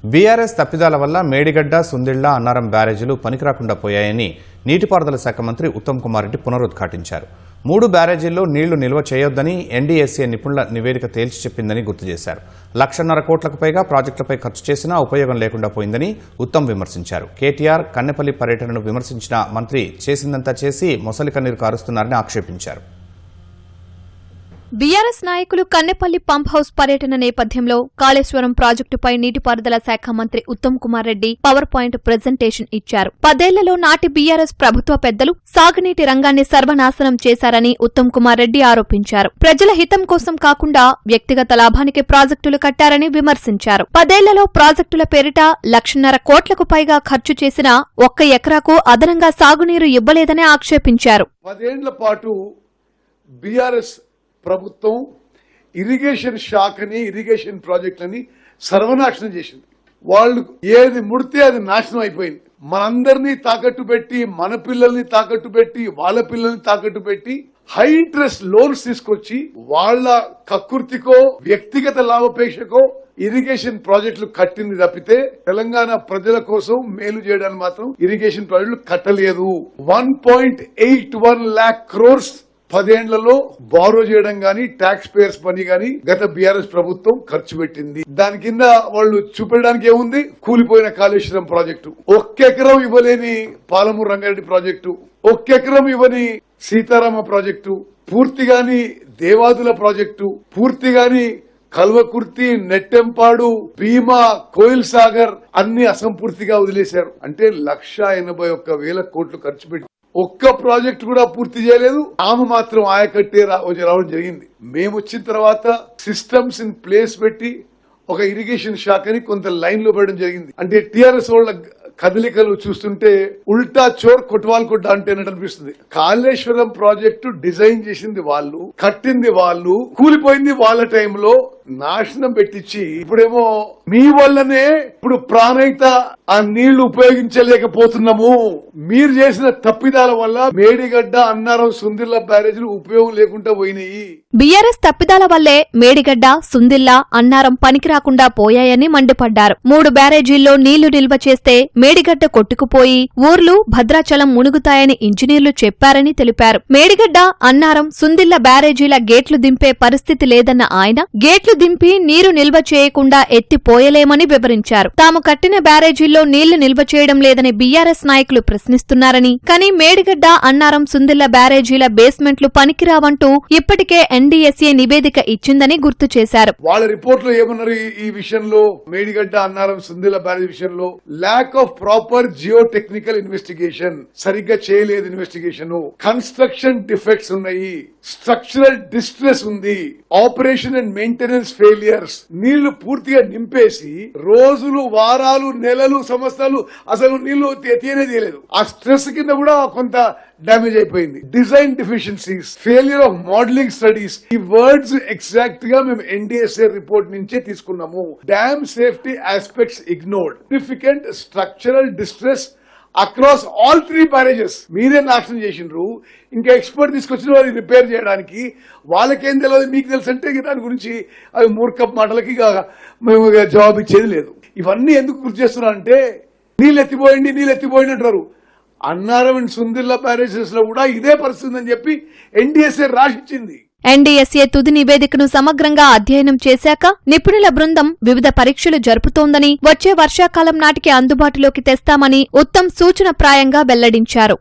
BRS తప్పిదాల వల్ల మేడిగడ్డ, సుందిళ్ల, అన్నారం బ్యారేజీలు పనికిరాకుండా పోయాయని నీటిపారుదల శాఖ మంత్రి ఉత్తమ్ కుమార్ రెడ్డి పునరుద్ఘాటించారు. 3 బ్యారేజీల్లో నీళ్లు నిల్వ చేయొద్దని ఎన్డీఎస్ఏ నిపుణుల నివేదిక తేల్చి చెప్పిందని గుర్తు చేశారు. 1,50,000 కోట్లకు పైగా ప్రాజెక్టులపై ఖర్చు చేసినా ఉపయోగం లేకుండా పోయిందని ఉత్తమ్ విమర్శించారు. కేటీఆర్ కన్నెపల్లి పర్యటనను విమర్శించిన మంత్రి చేసిందంతా చేసి మొసలి కన్నీరు కారుస్తున్నారని ఆక్షేపించారు. బీఆర్ఎస్ నాయకులు కన్నెపల్లి పంప్ హౌస్ పర్యటన నేపథ్యంలో కాళేశ్వరం ప్రాజెక్టుపై నీటిపారుదల శాఖ మంత్రి Uttam Kumar Reddy power point presentation ఇచ్చారు. 10 ఏళ్లలో నాటి బీఆర్ఎస్ ప్రభుత్వ పెద్దలు సాగునీటి రంగాన్ని సర్వనాశనం చేశారని ఉత్తమ్ కుమార్ రెడ్డి ఆరోపించారు. ప్రజల హితం కోసం కాకుండా వ్యక్తిగత లాభానికి ప్రాజెక్టులు కట్టారని విమర్శించారు. 10 ఏళ్లలో ప్రాజెక్టుల పేరిట 1,50,000 కోట్లకు పైగా ఖర్చు చేసినా 1 ఎకరాకు అదనంగా సాగునీరు ఇవ్వలేదని ఆక్షేపించారు. 10 ఏళ్ల పాటు బీఆర్ఎస్ ప్రభుత్వం ఇరిగేషన్ శాఖని, ఇరిగేషన్ ప్రాజెక్టులని సర్వనాశనం చేసింది. వాళ్ళు ఏది ముడితే అది నాశనం అయిపోయింది. మనందరినీ తాకట్టు పెట్టి, మన పిల్లల్ని తాకట్టు పెట్టి, వాళ్ళ పిల్లల్ని తాకట్టు పెట్టి హై ఇంట్రెస్ట్ లోన్స్ తీసుకొచ్చి వాళ్ళ కక్కుర్తికో వ్యక్తిగత లాభాపేక్షకో ఇరిగేషన్ ప్రాజెక్టులు కట్టింది తప్పితే తెలంగాణ ప్రజల కోసం మేలు చేయడానికి మాత్రం ఇరిగేషన్ ప్రాజెక్టులు కట్టలేదు. 1.81 lakh crores 10 ఏళ్లలో బారో చేయడం గాని, ట్యాక్స్ పేయర్స్ పని గాని గత బీఆర్ఎస్ ప్రభుత్వం ఖర్చు పెట్టింది. దాని కింద వాళ్ళు చూపెట్టడానికి ఏముంది? కూలిపోయిన కాళేశ్వరం ప్రాజెక్టు, 1 ఎకరం ఇవ్వలేని పాలమూరు రంగారెడ్డి ప్రాజెక్టు, 1 ఎకరం ఇవ్వని సీతారామ ప్రాజెక్టు, పూర్తిగాని దేవాదుల ప్రాజెక్టు, పూర్తిగాని కల్వకుర్తి, నెట్టెంపాడు, భీమా, కోయిల్ సాగర్ అన్ని అసంపూర్తిగా వదిలేశారు. అంటే 1,81,000 కోట్లు ఖర్చు పెట్టి ఒక్క ప్రాజెక్ట్ కూడా పూర్తి చేయలేదు. ఆమె మాత్రం ఆయకట్టే రావడం జరిగింది. మేము వచ్చిన తర్వాత సిస్టమ్స్ ఇన్ ప్లేస్ పెట్టి ఒక ఇరిగేషన్ శాఖని కొంత లైన్ లో పెట్టడం జరిగింది. అంటే టీఆర్ఎస్ వాళ్ళ కదలికలు చూస్తుంటే ఉల్టా చోర్ కొట్వాల్ కొట్ట అంటే అనిపిస్తుంది. కాళేశ్వరం ప్రాజెక్టు డిజైన్ చేసింది వాళ్ళు, కట్టింది వాళ్ళు, కూలిపోయింది వాళ్ళ టైంలో, నాశనం పెట్టించి ఇప్పుడేమో మీ వల్లనే ఇప్పుడు ప్రాణహిత ఆ నీళ్లు ఉపయోగించలేకపోతున్నాము, మీరు చేసిన తప్పిదాల వల్ల మేడిగడ్డ, అన్నారం, సుందిళ్ల బ్యారేజీలు ఉపయోగం లేకుండా పోయినాయి. బీఆర్ఎస్ తప్పిదాల వల్లే మేడిగడ్డ, సుందిళ్ల, అన్నారం పనికి రాకుండా పోయాయని మండిపడ్డారు. 3 బ్యారేజీల్లో నీళ్లు నిల్వ చేస్తే మేడిగడ్డ కొట్టుకుపోయి ఊర్లు భద్రాచలం మునుగుతాయని ఇంజనీర్లు చెప్పారని తెలిపారు. మేడిగడ్డ, అన్నారం, సుందిళ్ల బ్యారేజీల గేట్లు దింపే పరిస్థితి లేదన్న ఆయన గేట్లు దింపి నీరు నిల్వ చేయకుండా ఎత్తిపోయలేమని వివరించారు. తాము కట్టిన బ్యారేజీల్లో నీళ్లు నిల్వ చేయడం లేదని బీఆర్ఎస్ నాయకులు ప్రశ్నిస్తున్నారని, కానీ మేడిగడ్డ, అన్నారం, సుందిళ్ల బ్యారేజీల బేస్మెంట్లు పనికిరావంటూ ఇప్పటికే ఎన్డీఎస్ఏ నివేదిక ఇచ్చిందని గుర్తు చేశారు. వాళ్ళ రిపోర్ట్ లో ఏమన్నారు? ఈ విషయంలో మేడిగడ్డ, అన్నారం, సుందిళ్ల బ్యారేజీ విషయంలో lack of proper geo technical investigation, సరిగ్గా చేయలేదు ఇన్వెస్టిగేషన్, కన్స్ట్రక్షన్ డిఫెక్ట్స్ ఉన్నాయి, స్ట్రక్చరల్ డిస్ట్రెస్ ఉంది, ఆపరేషన్ అండ్ మెయింటెనెన్స్ ఫెయిలియర్స్, నీళ్లు పూర్తిగా నింపేసి రోజులు, వారాలు, నెలలు, సంవత్సరాలు అసలు నీళ్లు తీయలేదు. ఆ స్ట్రెస్ కింద కూడా కొంత డ్యామేజ్ అయిపోయింది. Design deficiencies, failure of modelling studies, ఈ వర్డ్స్ ఎగ్జాక్ట్ గా మేము ఎన్డీఎస్ఏ రిపోర్ట్ నుంచే తీసుకున్నాము. Dam safety aspects ignored, significant structural distress across all 3 barrages. మీరే నాశనం చేసిండ్రు, ఇంకా ఎక్స్పర్ట్ తీసుకొచ్చిన వారు రిపేర్ చేయడానికి. వాళ్ళకేం తెలియదు, మీకు తెలుసు అంటే దాని గురించి అవి మూర్ఖపు మాటలకి మేము జవాబు ఇచ్చేది లేదు. ఇవన్నీ ఎందుకు గుర్తు చేస్తున్నారంటే నీళ్ళు ఎత్తిపోయింది అంటారు. అన్నారం అండ్ సుందిళ్ల బ్యారేజెస్ లో కూడా ఇదే పరిస్థితి అని చెప్పి ఎన్డీఎస్ఏ రాసిచ్చింది. ఎన్డీఎస్ఏ తుది నివేదికను సమగ్రంగా అధ్యయనం చేశాక నిపుణుల బృందం వివిధ పరీక్షలు జరుపుతోందని, వచ్చే వర్షాకాలం నాటికి అందుబాటులోకి తెస్తామని ఉత్తమ్ సూచనప్రాయంగా వెల్లడించారు.